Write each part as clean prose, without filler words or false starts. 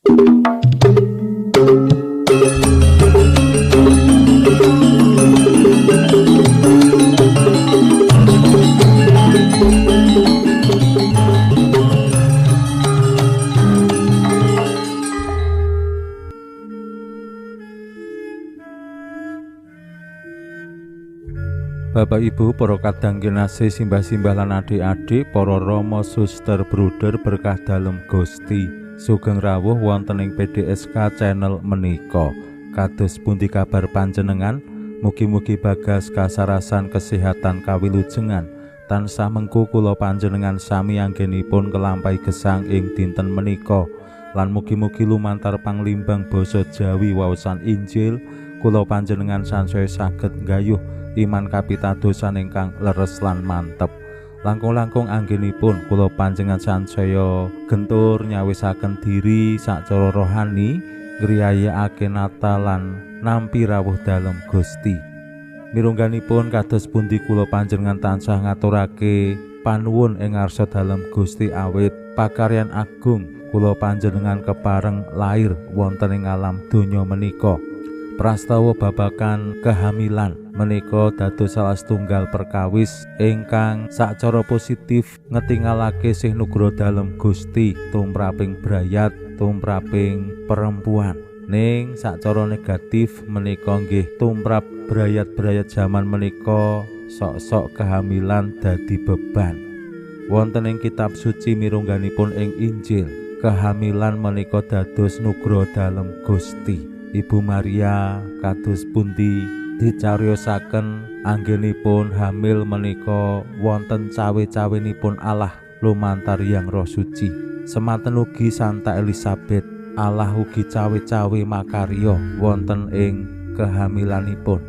Bapak Ibu, para kadang kinasih, simbah-simbah lan adik-adik, para rama suster bruder berkah dalem Gusti, sugeng rawuh wonten ing PDSK channel menika. Kados pundi kabar panjenengan? Mugi-mugi bagas kasarasan kesehatan kawilujengan tansah mengku kula panjenengan sami anggenipun kelampahi gesang ing dinten menika, lan mugi-mugi lumantar panglimbang basa Jawi waosan Injil kula panjenengan sansaya saged nggayuh iman kapitadosan ingkang leres lan mantep. Langkung-langkung anggenipun kula panjenengan sansaya gentur nyawisaken diri sacara rohani ngriyayakake Natal lan nampi rawuh dalem Gusti. Mirungganipun kados pundi kula panjenengan tansah ngaturake panuwun ing ngarsa dalem Gusti awit pakaryan agung kula panjenengan kepareng lair wonten ing alam donya menika. Prastawa babagan kehamilan menika dados salah setunggal perkawis ingkang sacara positif ngetingalake sih nugroho dalem Gusti tumraping brayat, tumraping perempuan. Ning sacara negatif menika nggih tumrap brayat-brayat zaman menika sok-sok kehamilan dadi beban. Wonten ing kitab suci mirungganipun ing Injil, kehamilan menika dados nugroho dalem Gusti. Ibu Maria kados pundi dicariyosaken anggenipun hamil menika wonten cawe-cawenipun Allah lumantar Hyang Roh Suci. Semanten ugi Santa Elisabet, Allah ugi cawe-cawe makarya wonten ing kehamilanipun.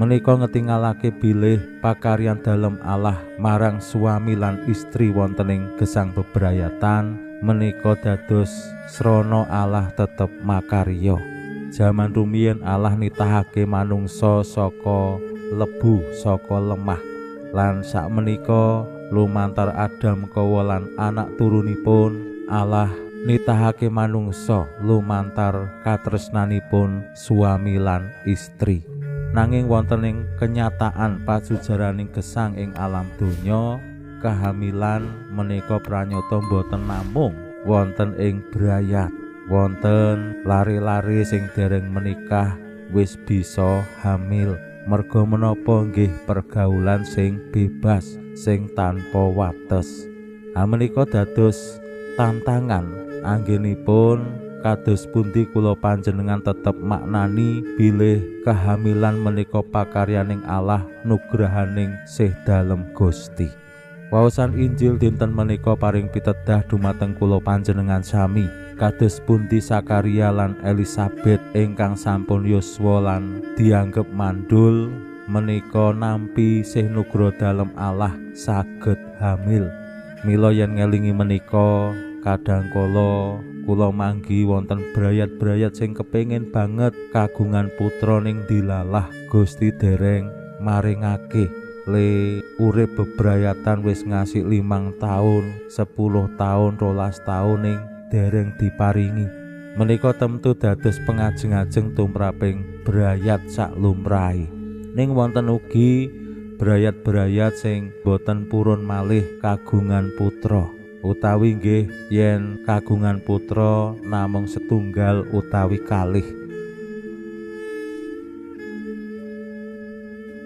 Menika ngetingalake bilih pakaryan dalem Allah marang suami lan istri wonten ing gesang bebrayatan. Menika dados srana Allah tetep makarya. Jaman rumiyin Allah nitahake manungsa saka lebu, saka lemah, lan sakmenika lumantar Adam kawa lan anak turunipun Allah nitahake manungsa lumantar katresnanipun suami lan istri. Nanging wonten ing kenyataan pasujaraning gesang ing alam donya, kehamilan menika pranyata boten namung wonten ing brayat, wonten lare-lare sing dereng menikah wis bisa hamil. Merga menapa nggih pergaulan sing bebas, sing tanpa wates. Menika dados tantangan anggenipun kados pundi kula panjenengan tetep maknani bilih kehamilan menika pakaryaning Allah nugrahaning sih dalem Gusti. Waosan Injil dinten menika paring pitedah dumateng kula panjenengan sami kados pundi Sakaria lan Elisabet ingkang sampun yuswa lan dianggep mandul menika nampi sih nugroho dalem Allah saged hamil. Mila yen ngelingi menika kadangkala kula manggi wonten brayat-brayat sing kepengin banget kagungan putra ning dilalah Gusti dereng maringake. Le urip bebrayatan wis ngasih 5 tahun, 10 tahun, 12 tahun ning dereng diparingi. Menika temtu dados pengajeng-ajeng tumraping brayat sak lumrahe. Ning wonten ugi brayat-brayat sing boten purun malih kagungan putra, utawi nggih yen kagungan putra namung setunggal utawi kalih.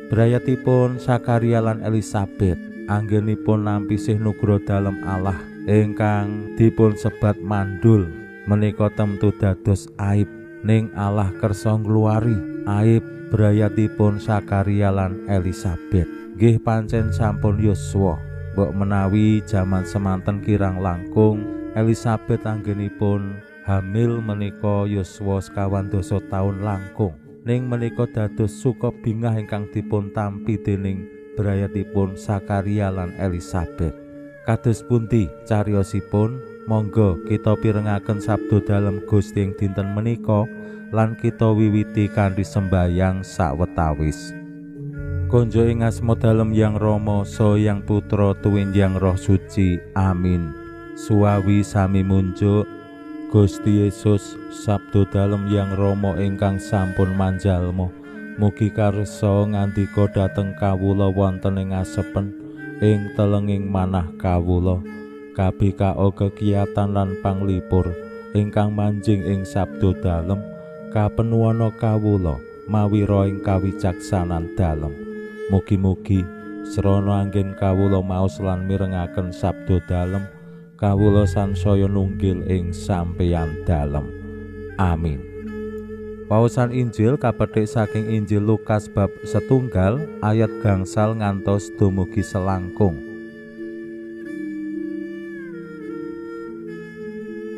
Brayatipun Sakaria lan Elisabet anggenipun nampi sih nugroho dalem Allah ingkang dipun sebat mandul. Menika temtu dados aib, ning Allah kersa ngluwari aib brayatipun Sakaria lan Elisabet. Nggih pancen sampun yuswa, mbok menawi jaman semanten kirang langkung Elisabet anggenipun hamil menika yuswa 90 taun langkung. Ning menika dados suka bingah ingkang dipun tampi dening brayatipun Sakaria lan Elisabet. Kados pundi cariyosipun? Monggo kita pirengaken sabda dalem Gusti ing dinten menika lan kita wiwiti kanthi sembayang sawetawis. Konjo ing asma dalem Hyang Rama saha Hyang Putra tuwin Hyang Roh Suci. Amin. Suawi sami munjuk Gusti Yesus sabdo dalem yang Rama ingkang sampun manjalma, mugi karsa ngandika dhateng kawula wonten ing asepen ing telenging manah kawula, kabikao kekiyatan lan panglipur ingkang manjing ing sabdo dalem, kapenuwana kawula mawi roing kawicaksanan dalem. Mugi-mugi srana anggen kawula maos lan mirengaken sabdo dalem, kawula sansaya nunggil ing sampeyan dalem. Amin. Pausan Injil kapetik saking Injil Lukas bab 1 ayat gangsal ngantos dumugi selangkung.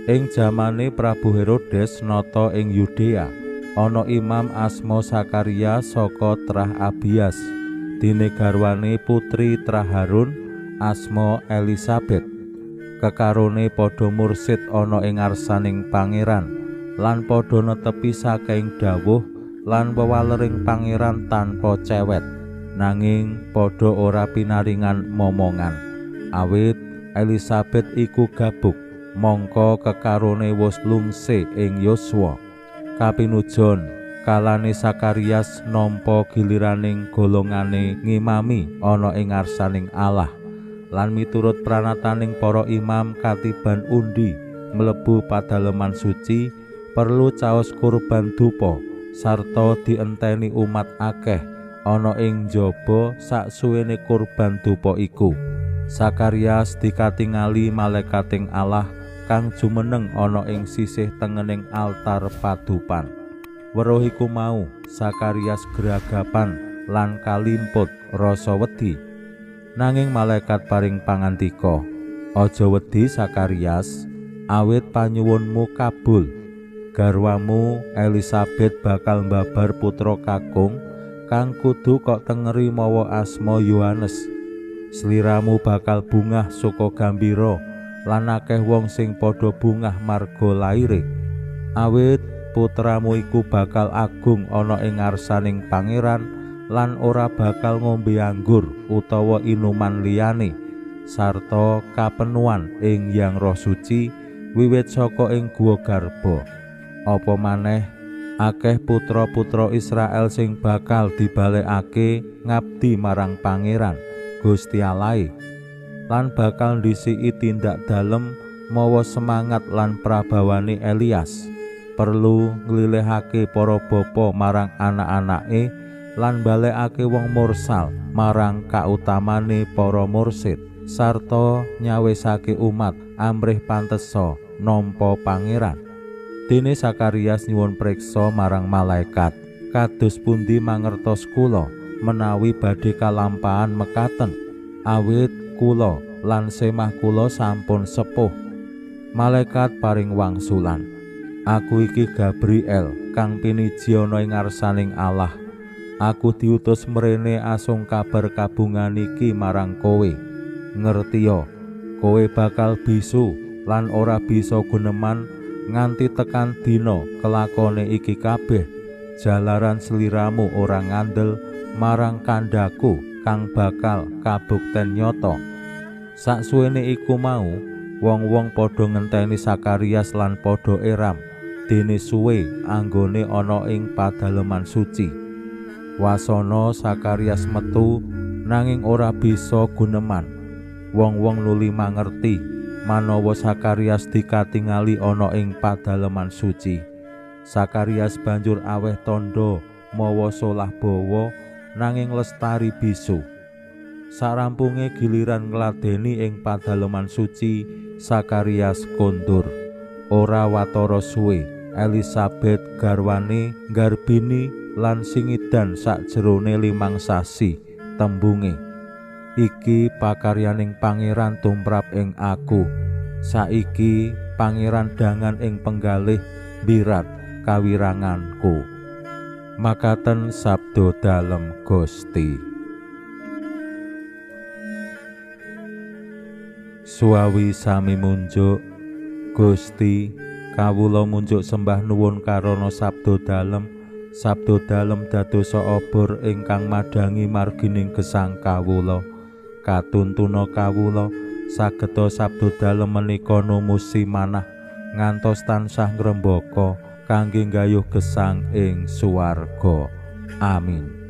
Ing jamane Prabu Herodes nata ing Yudea, ana imam asma Sakaria saka trah Abias, dene garwane putri trah Harun asma Elisabet. Kekarone padha mursid ana ing ngarsaning pangeran, lan padha netepi saking dawuh lan wewalering pangeran tanpa cewet, nanging padha ora pinaringan momongan. Awit Elisabet iku gabuk, mongko kekarone wus lungse ing yuswa. Kapinujon kalane Sakarias nampa giliraning golongane ngimami ana ing ngarsaning Allah, lan miturut pranataning para imam katiban undi mlebu padaleman suci perlu caos kurban dupa sarta dienteni umat akeh ana ing njaba saksuwene kurban dupa iku. Sakarias dikatingali malaikating Allah kang jumeneng ana ing sisih tengening altar padupan. Weruh iku mau Sakarias gragapan lan kalimput rasa wedi. Nanging malaikat paring pangandika, "Aja wedi Sakarias, awit panyuwunmu kabul. Garwamu Elisabet bakal mbabar putra kakung kang kudu kok tengeri mawa asma Yohanes. Sliramu bakal bungah suka gambira lan akeh wong sing padha bungah marga laire. Awit putramu iku bakal agung ana ing ngarsaning pangeran lan ora bakal ngombe anggur utawa inuman liyane, sarta kapenuan ing Hyang Roh Suci wiwit saka ing guwa garba. Apa maneh akeh putra-putra Israel sing bakal dibalekake ngabdi marang pangeran Gusti Allahe, lan bakal ndhisiki tindak dalem mawa semangat lan prabawane Elias. Perlu nglilihake para bapa marang anak-anake lan balekake wong mursal marang kautamane para mursid, sarta nyawisake umat amrih pantesa nampa pangeran." Dene Sakarias nyuwun priksa marang malaikat, "Kados pundi mangertos kula menawi badhe kalampahan mekaten, awit kula lan semah kula sampun sepuh?" Malaikat paring wangsulan, "Aku iki Gabriel kang piniji ana ing ngarsaning Allah. Aku diutus mrene asung kabar kabungan iki marang kowe. Ngertiya, kowe bakal bisu lan ora bisa guneman nganti tekan dina kelakone iki kabeh, jalaran sliramu ora ngandel marang kandhaku kang bakal kabukten nyata." Saksuwene iku mau wong-wong padha ngenteni Sakarias lan padha eram dene suwe anggone ana ing padaleman suci. Wasana Sakarias metu nanging ora bisa guneman. Wong-wong nuli mangerti manawa Sakarias dikatingali ana ing padaleman suci. Sakarias banjur aweh tandha mawa solah bawa nanging lestari bisu. Sarampunge giliran ngladeni ing padaleman suci, Sakarias kondur. Ora watara suwe Elisabet garwane nggarbini lan singidan sakjerone 5 sasi. Tembunge, "Iki pakaryaning pangeran tumrap ing aku. Saiki pangeran dangan ing penggalih birat kawiranganku." Makaten sabdo dalem Gusti. Suawi sami munjuk Gusti, kawula munjuk sembah nuwun karana sabdo dalem. Sabdo dalem dadosa obor ingkang madangi margining gesang kawula. Katuntuna kawula sageta sabdo dalem menika numusi manah ngantos tansah ngrembaka kangge nggayuh gesang ing suwarga. Amin.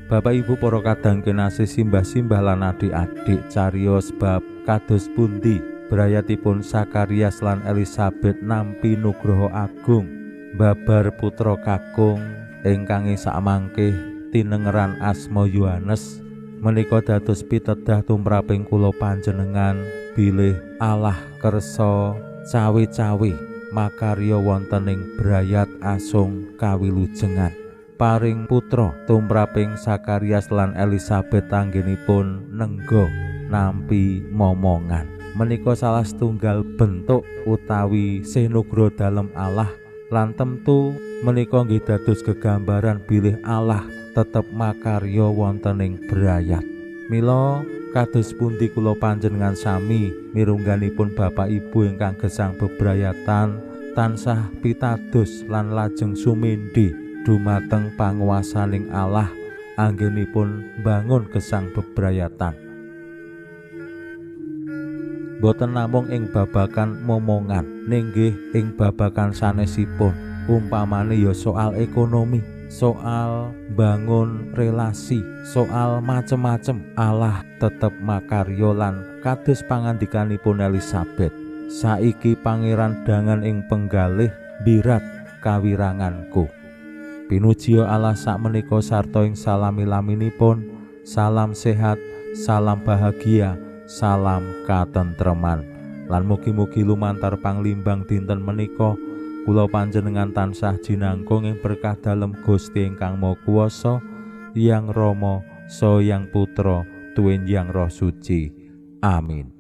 Bapak Ibu para kadang kinasih simbah-simbah lan adik-adik, cariyos bab kados pundi brayatipun Sakarias lan Elisabet nampi nugroho agung babar putra kakung ingkang samangke tinengeran asma Yohanes menika dados pitedah tumraping kula panjenengan bilih Allah kersa cawe-cawe makarya wonten ing brayat asung kawilujengan paring putra tumraping Sakarias lan Elisabet anggenipun nengga nampi momongan. Menika salah setunggal bentuk utawi sinugra dalem Allah lan temtu menika nggih dados gegambaran bilih Allah tetep makarya wonten ing brayat. Mila kados pundi kula panjenengan sami mirungganipun Bapak Ibu ingkang gesang bebrayatan tansah pitados lan lajeng sumindhi dumateng panguwasaning Allah anggenipun bangun gesang bebrayatan. Boten namung ing babakan momongan, ninggih ing babakan sanesipun, umpamane ya soal ekonomi, soal bangun relasi, soal macem-macem, Allah tetep makarya lan kados pangandikanipun Elisabet, saiki pangeran dangan ing penggalih birat kawiranganku. Pinuji Allah sakmenika sarta ing salami-laminipun, salam sehat, salam bahagia, salam katentreman, lan mugi-mugi lumantar panglimbang dinten menika kula panjenengan tansah jinangkung ing berkah dalem Gusti ingkang Maha Kuwasa, Hyang Rama saha Hyang Putra tuwin Hyang Roh Suci. Amin.